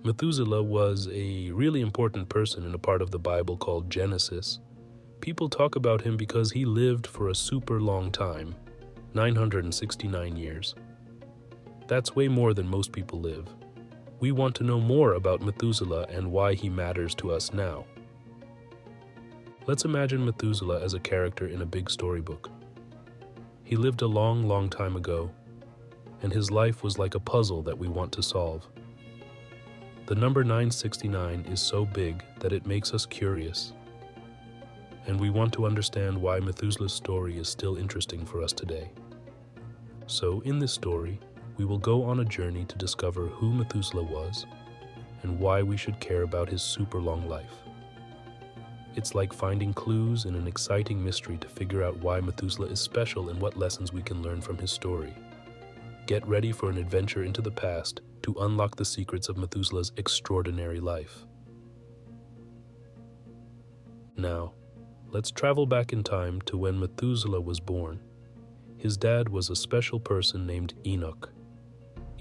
Methuselah was a really important person in a part of the Bible called Genesis. People talk about him because he lived for a super long time, 969 years. That's way more than most people live. We want to know more about Methuselah and why he matters to us now. Let's imagine Methuselah as a character in a big storybook. He lived a long, long time ago, and his life was like a puzzle that we want to solve. The number 969 is so big that it makes us curious, and we want to understand why Methuselah's story is still interesting for us today. So, in this story, we will go on a journey to discover who Methuselah was and why we should care about his super long life. It's like finding clues in an exciting mystery to figure out why Methuselah is special and what lessons we can learn from his story. Get ready for an adventure into the past to unlock the secrets of Methuselah's extraordinary life. Now, let's travel back in time to when Methuselah was born. His dad was a special person named Enoch.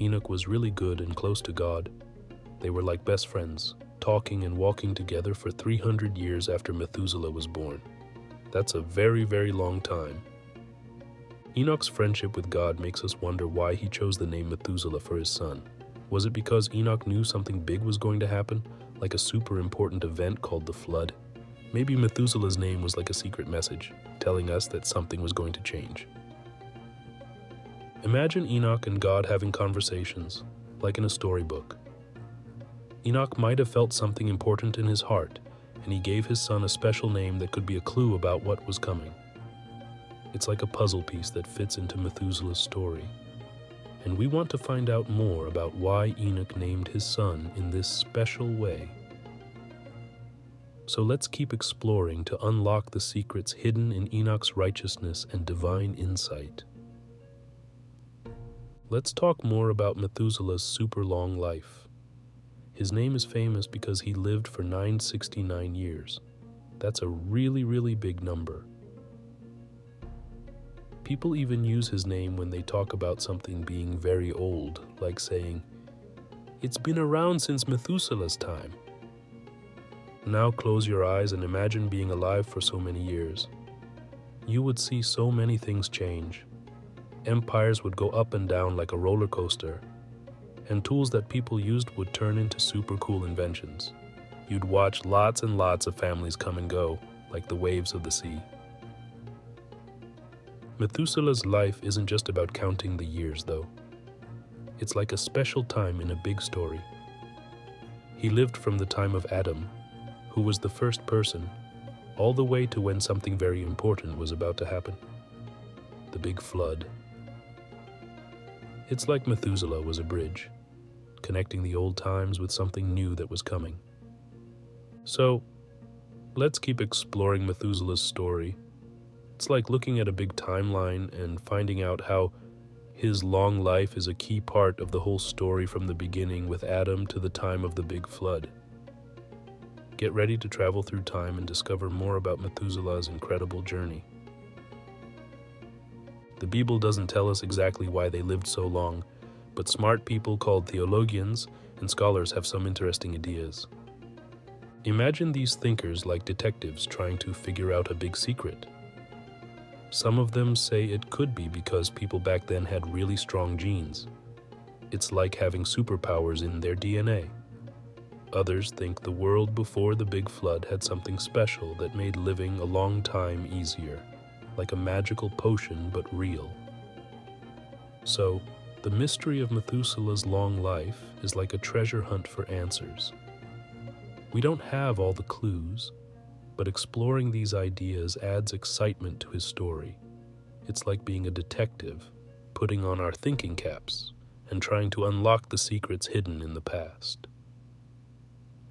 Enoch was really good and close to God. They were like best friends, talking and walking together for 300 years after Methuselah was born. That's a very, very long time. Enoch's friendship with God makes us wonder why he chose the name Methuselah for his son. Was it because Enoch knew something big was going to happen, like a super important event called the flood? Maybe Methuselah's name was like a secret message, telling us that something was going to change. Imagine Enoch and God having conversations, like in a storybook. Enoch might have felt something important in his heart, and he gave his son a special name that could be a clue about what was coming. It's like a puzzle piece that fits into Methuselah's story, and we want to find out more about why Enoch named his son in this special way. So let's keep exploring to unlock the secrets hidden in Enoch's righteousness and divine insight. Let's talk more about Methuselah's super long life. His name is famous because he lived for 969 years. That's a really, really big number. People even use his name when they talk about something being very old, like saying, "It's been around since Methuselah's time." Now close your eyes and imagine being alive for so many years. You would see so many things change. Empires would go up and down like a roller coaster, and tools that people used would turn into super cool inventions. You'd watch lots and lots of families come and go, like the waves of the sea. Methuselah's life isn't just about counting the years, though. It's like a special time in a big story. He lived from the time of Adam, who was the first person, all the way to when something very important was about to happen. The big flood. It's like Methuselah was a bridge, connecting the old times with something new that was coming. So, let's keep exploring Methuselah's story. It's like looking at a big timeline and finding out how his long life is a key part of the whole story from the beginning with Adam to the time of the big flood. Get ready to travel through time and discover more about Methuselah's incredible journey. The Bible doesn't tell us exactly why they lived so long, but smart people called theologians and scholars have some interesting ideas. Imagine these thinkers like detectives trying to figure out a big secret. Some of them say it could be because people back then had really strong genes. It's like having superpowers in their DNA. Others think the world before the big flood had something special that made living a long time easier, like a magical potion but real. So, the mystery of Methuselah's long life is like a treasure hunt for answers. We don't have all the clues, but exploring these ideas adds excitement to his story. It's like being a detective, putting on our thinking caps, and trying to unlock the secrets hidden in the past.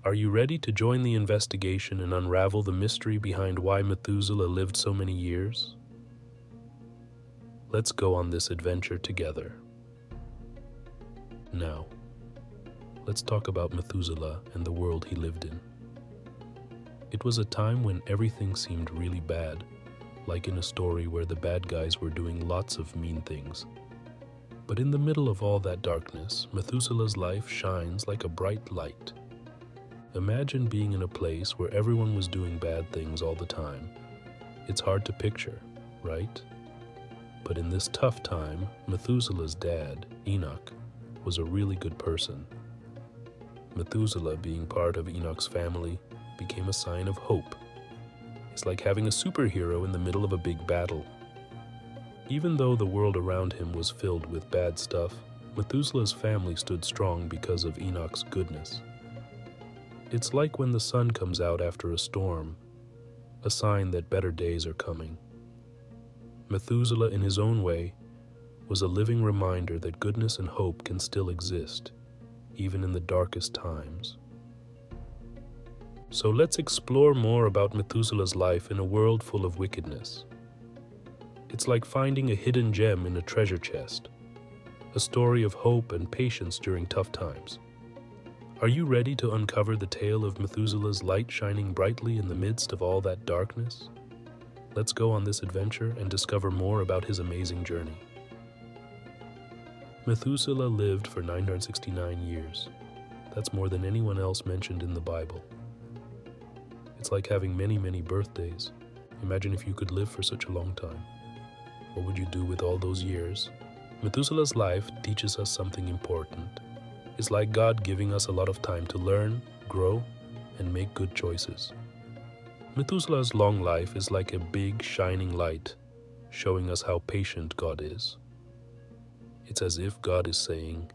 Are you ready to join the investigation and unravel the mystery behind why Methuselah lived so many years? Let's go on this adventure together. Now, let's talk about Methuselah and the world he lived in. It was a time when everything seemed really bad, like in a story where the bad guys were doing lots of mean things. But in the middle of all that darkness, Methuselah's life shines like a bright light. Imagine being in a place where everyone was doing bad things all the time. It's hard to picture, right? But in this tough time, Methuselah's dad, Enoch, was a really good person. Methuselah, being part of Enoch's family, became a sign of hope. It's like having a superhero in the middle of a big battle. Even though the world around him was filled with bad stuff, Methuselah's family stood strong because of Enoch's goodness. It's like when the sun comes out after a storm, a sign that better days are coming. Methuselah, in his own way, was a living reminder that goodness and hope can still exist, even in the darkest times. So let's explore more about Methuselah's life in a world full of wickedness. It's like finding a hidden gem in a treasure chest, a story of hope and patience during tough times. Are you ready to uncover the tale of Methuselah's light shining brightly in the midst of all that darkness? Let's go on this adventure and discover more about his amazing journey. Methuselah lived for 969 years. That's more than anyone else mentioned in the Bible. It's like having many, many birthdays. Imagine if you could live for such a long time. What would you do with all those years? Methuselah's life teaches us something important. It's like God giving us a lot of time to learn, grow, and make good choices. Methuselah's long life is like a big, shining light, showing us how patient God is. It's as if God is saying,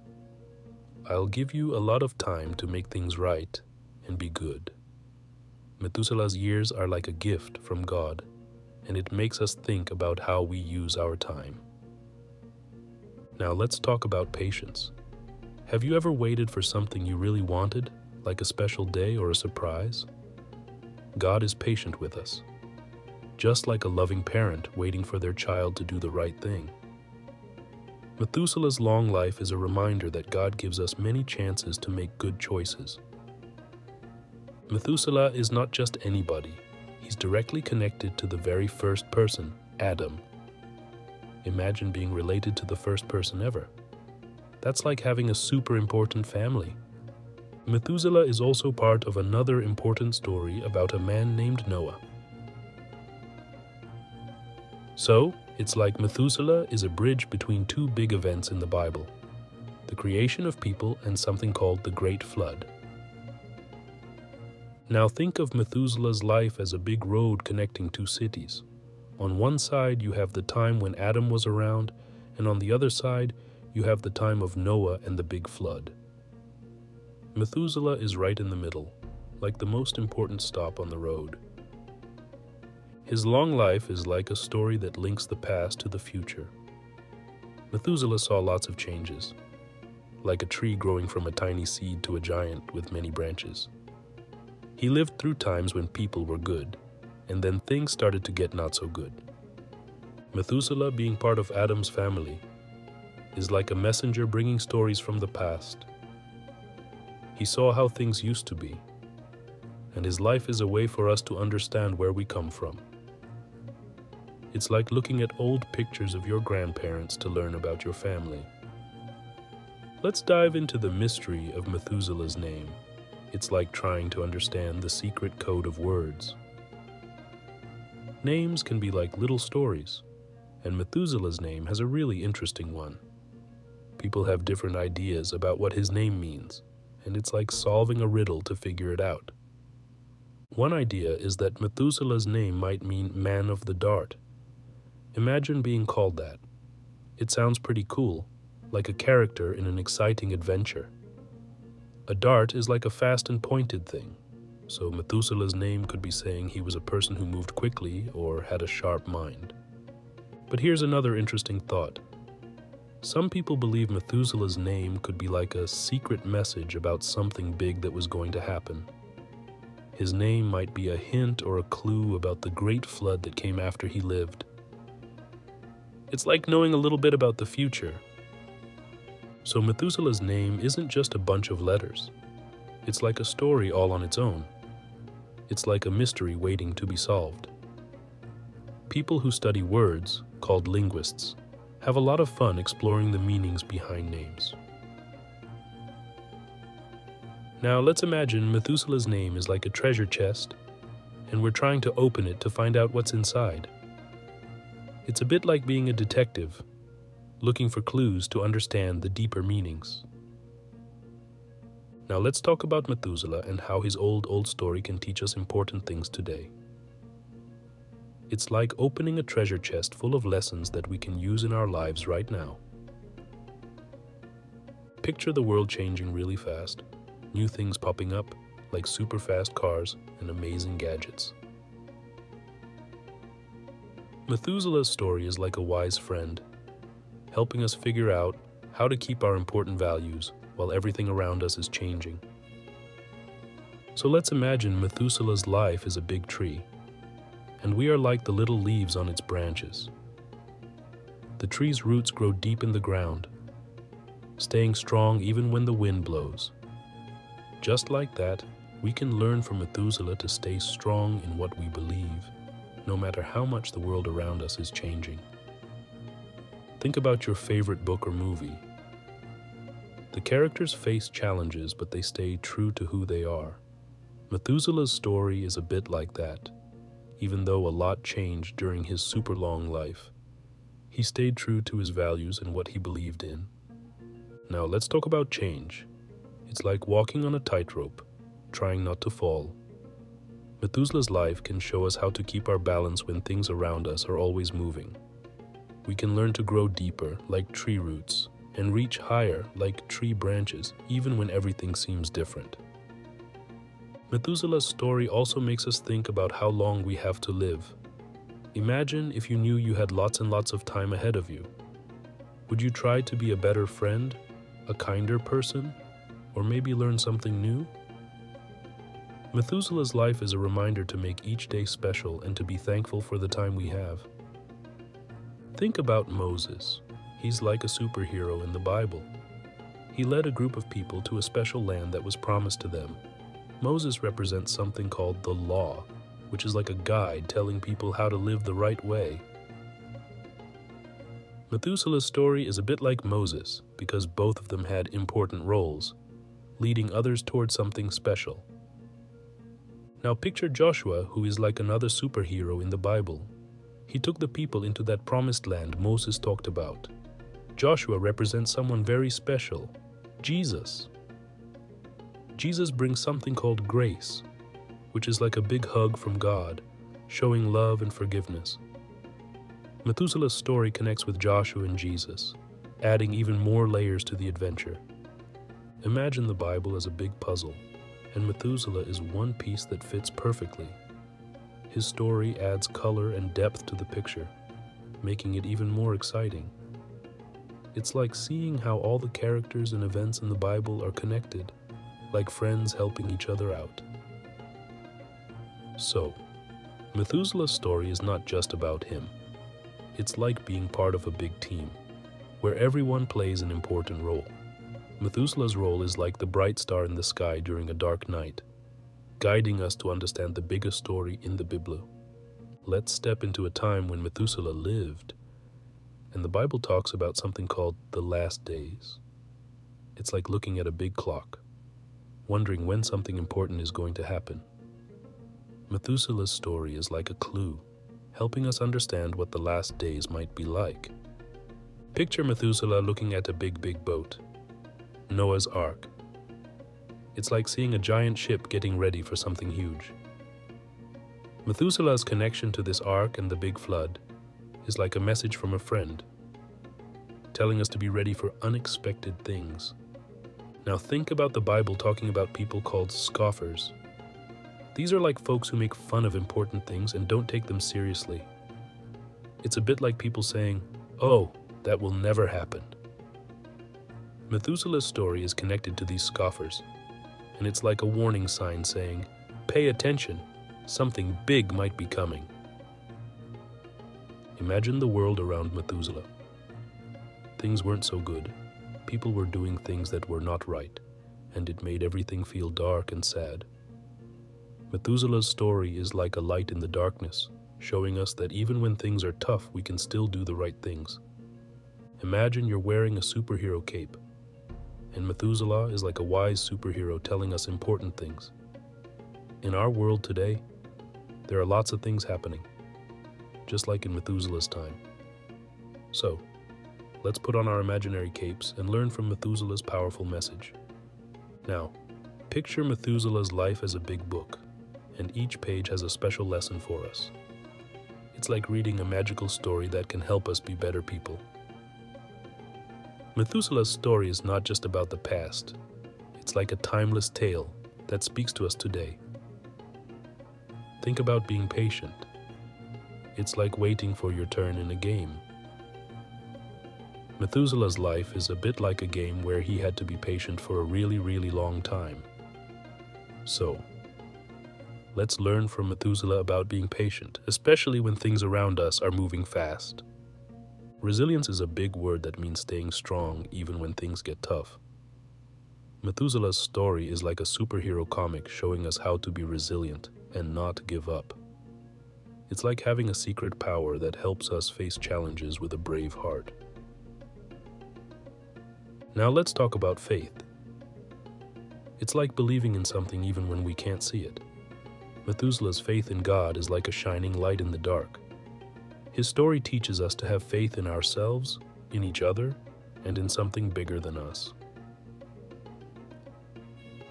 I'll give you a lot of time to make things right and be good. Methuselah's years are like a gift from God, and it makes us think about how we use our time. Now let's talk about patience. Have you ever waited for something you really wanted, like a special day or a surprise? God is patient with us, just like a loving parent waiting for their child to do the right thing. Methuselah's long life is a reminder that God gives us many chances to make good choices. Methuselah is not just anybody. He's directly connected to the very first person, Adam. Imagine being related to the first person ever. That's like having a super important family. Methuselah is also part of another important story about a man named Noah. So, it's like Methuselah is a bridge between two big events in the Bible, the creation of people and something called the Great Flood. Now think of Methuselah's life as a big road connecting two cities. On one side you have the time when Adam was around, and on the other side you have the time of Noah and the big flood. Methuselah is right in the middle, like the most important stop on the road. His long life is like a story that links the past to the future. Methuselah saw lots of changes, like a tree growing from a tiny seed to a giant with many branches. He lived through times when people were good, and then things started to get not so good. Methuselah, being part of Adam's family, is like a messenger bringing stories from the past. He saw how things used to be, and his life is a way for us to understand where we come from. It's like looking at old pictures of your grandparents to learn about your family. Let's dive into the mystery of Methuselah's name. It's like trying to understand the secret code of words. Names can be like little stories, and Methuselah's name has a really interesting one. People have different ideas about what his name means, and it's like solving a riddle to figure it out. One idea is that Methuselah's name might mean man of the dart. Imagine being called that. It sounds pretty cool, like a character in an exciting adventure. A dart is like a fast and pointed thing, so Methuselah's name could be saying he was a person who moved quickly or had a sharp mind. But here's another interesting thought. Some people believe Methuselah's name could be like a secret message about something big that was going to happen. His name might be a hint or a clue about the great flood that came after he lived. It's like knowing a little bit about the future. So Methuselah's name isn't just a bunch of letters. It's like a story all on its own. It's like a mystery waiting to be solved. People who study words, called linguists, Have a lot of fun exploring the meanings behind names. Now let's imagine Methuselah's name is like a treasure chest, and we're trying to open it to find out what's inside. It's a bit like being a detective, looking for clues to understand the deeper meanings. Now let's talk about Methuselah and how his old story can teach us important things today. It's like opening a treasure chest full of lessons that we can use in our lives right now. Picture the world changing really fast, new things popping up like super fast cars and amazing gadgets. Methuselah's story is like a wise friend, helping us figure out how to keep our important values while everything around us is changing. So let's imagine Methuselah's life is a big tree, and we are like the little leaves on its branches. The tree's roots grow deep in the ground, staying strong even when the wind blows. Just like that, we can learn from Methuselah to stay strong in what we believe, no matter how much the world around us is changing. Think about your favorite book or movie. The characters face challenges, but they stay true to who they are. Methuselah's story is a bit like that. Even though a lot changed during his super long life, he stayed true to his values and what he believed in. Now let's talk about change. It's like walking on a tightrope, trying not to fall. Methuselah's life can show us how to keep our balance when things around us are always moving. We can learn to grow deeper, like tree roots, and reach higher, like tree branches, even when everything seems different. Methuselah's story also makes us think about how long we have to live. Imagine if you knew you had lots and lots of time ahead of you. Would you try to be a better friend, a kinder person, or maybe learn something new? Methuselah's life is a reminder to make each day special and to be thankful for the time we have. Think about Moses. He's like a superhero in the Bible. He led a group of people to a special land that was promised to them. Moses represents something called the law, which is like a guide telling people how to live the right way. Methuselah's story is a bit like Moses because both of them had important roles, leading others towards something special. Now picture Joshua, who is like another superhero in the Bible. He took the people into that promised land Moses talked about. Joshua represents someone very special, Jesus. Jesus brings something called grace, which is like a big hug from God, showing love and forgiveness. Methuselah's story connects with Joshua and Jesus, adding even more layers to the adventure. Imagine the Bible as a big puzzle, and Methuselah is one piece that fits perfectly. His story adds color and depth to the picture, making it even more exciting. It's like seeing how all the characters and events in the Bible are connected, like friends helping each other out. So, Methuselah's story is not just about him. It's like being part of a big team, where everyone plays an important role. Methuselah's role is like the bright star in the sky during a dark night, guiding us to understand the bigger story in the Bible. Let's step into a time when Methuselah lived, and the Bible talks about something called the last days. It's like looking at a big clock, wondering when something important is going to happen. Methuselah's story is like a clue, helping us understand what the last days might be like. Picture Methuselah looking at a big boat, Noah's Ark. It's like seeing a giant ship getting ready for something huge. Methuselah's connection to this ark and the big flood is like a message from a friend, telling us to be ready for unexpected things. Now think about the Bible talking about people called scoffers. These are like folks who make fun of important things and don't take them seriously. It's a bit like people saying, "Oh, that will never happen." Methuselah's story is connected to these scoffers, and it's like a warning sign saying, "Pay attention, something big might be coming." Imagine the world around Methuselah. Things weren't so good. People were doing things that were not right, and it made everything feel dark and sad. Methuselah's story is like a light in the darkness, showing us that even when things are tough, we can still do the right things. Imagine you're wearing a superhero cape, and Methuselah is like a wise superhero telling us important things. In our world today, there are lots of things happening, just like in Methuselah's time. So, let's put on our imaginary capes and learn from Methuselah's powerful message. Now, picture Methuselah's life as a big book, and each page has a special lesson for us. It's like reading a magical story that can help us be better people. Methuselah's story is not just about the past. It's like a timeless tale that speaks to us today. Think about being patient. It's like waiting for your turn in a game. Methuselah's life is a bit like a game where he had to be patient for a really long time. So, let's learn from Methuselah about being patient, especially when things around us are moving fast. Resilience is a big word that means staying strong even when things get tough. Methuselah's story is like a superhero comic showing us how to be resilient and not give up. It's like having a secret power that helps us face challenges with a brave heart. Now let's talk about faith. It's like believing in something even when we can't see it. Methuselah's faith in God is like a shining light in the dark. His story teaches us to have faith in ourselves, in each other, and in something bigger than us.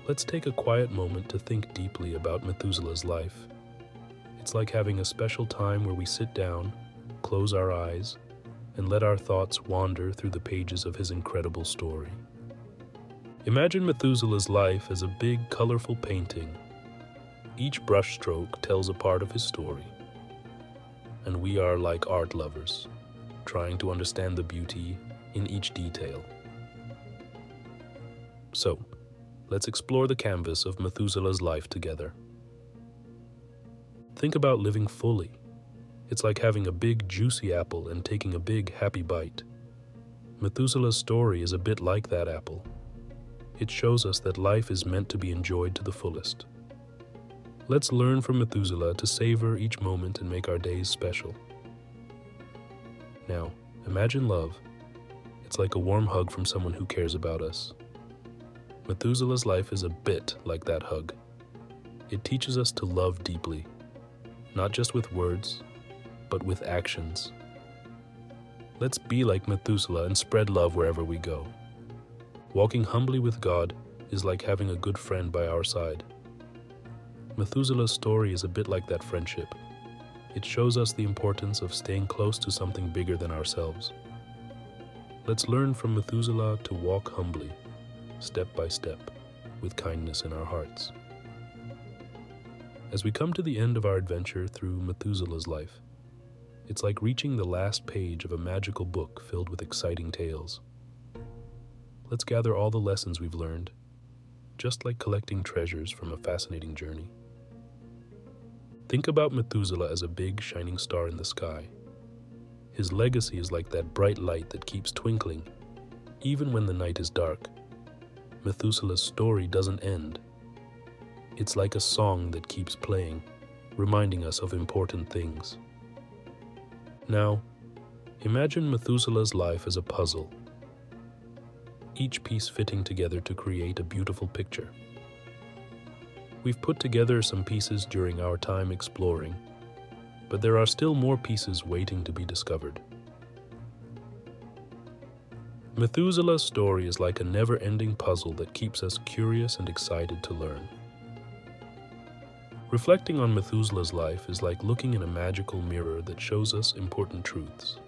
Let's take a quiet moment to think deeply about Methuselah's life. It's like having a special time where we sit down, close our eyes, and let our thoughts wander through the pages of his incredible story. Imagine Methuselah's life as a big, colorful painting. Each brushstroke tells a part of his story. And we are like art lovers, trying to understand the beauty in each detail. So, let's explore the canvas of Methuselah's life together. Think about living fully. It's like having a big, juicy apple and taking a big, happy bite. Methuselah's story is a bit like that apple. It shows us that life is meant to be enjoyed to the fullest. Let's learn from Methuselah to savor each moment and make our days special. Now, imagine love. It's like a warm hug from someone who cares about us. Methuselah's life is a bit like that hug. It teaches us to love deeply, not just with words, but with actions. Let's be like Methuselah and spread love wherever we go. Walking humbly with God is like having a good friend by our side. Methuselah's story is a bit like that friendship. It shows us the importance of staying close to something bigger than ourselves. Let's learn from Methuselah to walk humbly, step by step, with kindness in our hearts. As we come to the end of our adventure through Methuselah's life, it's like reaching the last page of a magical book filled with exciting tales. Let's gather all the lessons we've learned, just like collecting treasures from a fascinating journey. Think about Methuselah as a big, shining star in the sky. His legacy is like that bright light that keeps twinkling, even when the night is dark. Methuselah's story doesn't end. It's like a song that keeps playing, reminding us of important things. Now, imagine Methuselah's life as a puzzle, each piece fitting together to create a beautiful picture. We've put together some pieces during our time exploring, but there are still more pieces waiting to be discovered. Methuselah's story is like a never-ending puzzle that keeps us curious and excited to learn. Reflecting on Methuselah's life is like looking in a magical mirror that shows us important truths.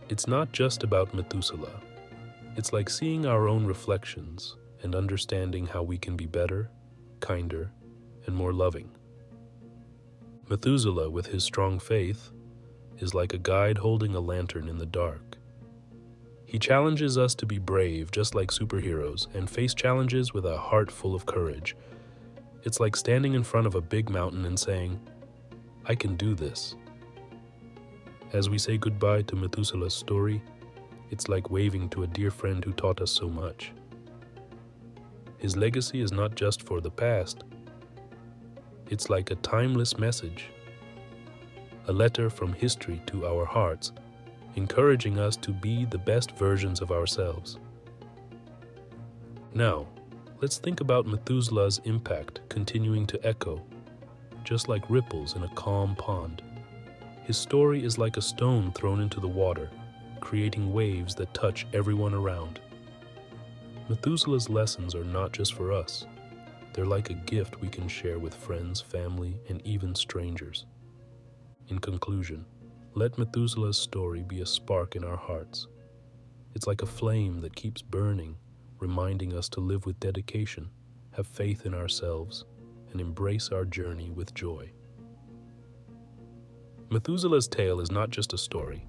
It's not just about Methuselah. It's like seeing our own reflections and understanding how we can be better, kinder, and more loving. Methuselah, with his strong faith, is like a guide holding a lantern in the dark. He challenges us to be brave, just like superheroes, and face challenges with a heart full of courage. It's like standing in front of a big mountain and saying, "I can do this." As we say goodbye to Methuselah's story, it's like waving to a dear friend who taught us so much. His legacy is not just for the past. It's like a timeless message, a letter from history to our hearts, encouraging us to be the best versions of ourselves. Now, let's think about Methuselah's impact continuing to echo, just like ripples in a calm pond. His story is like a stone thrown into the water, creating waves that touch everyone around. Methuselah's lessons are not just for us. They're like a gift we can share with friends, family, and even strangers. In conclusion, let Methuselah's story be a spark in our hearts. It's like a flame that keeps burning, reminding us to live with dedication, have faith in ourselves, and embrace our journey with joy. Methuselah's tale is not just a story.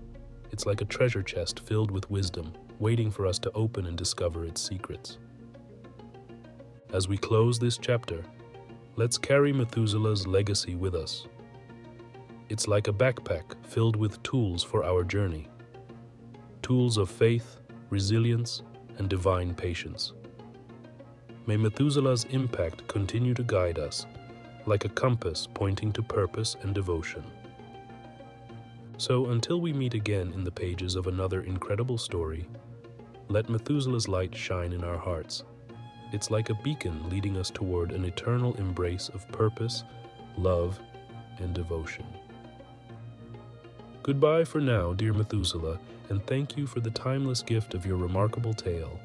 It's like a treasure chest filled with wisdom, waiting for us to open and discover its secrets. As we close this chapter, let's carry Methuselah's legacy with us. It's like a backpack filled with tools for our journey. Tools of faith, resilience, and divine patience. May Methuselah's impact continue to guide us, like a compass pointing to purpose and devotion. So until we meet again in the pages of another incredible story, let Methuselah's light shine in our hearts. It's like a beacon leading us toward an eternal embrace of purpose, love, and devotion. Goodbye for now, dear Methuselah, and thank you for the timeless gift of your remarkable tale.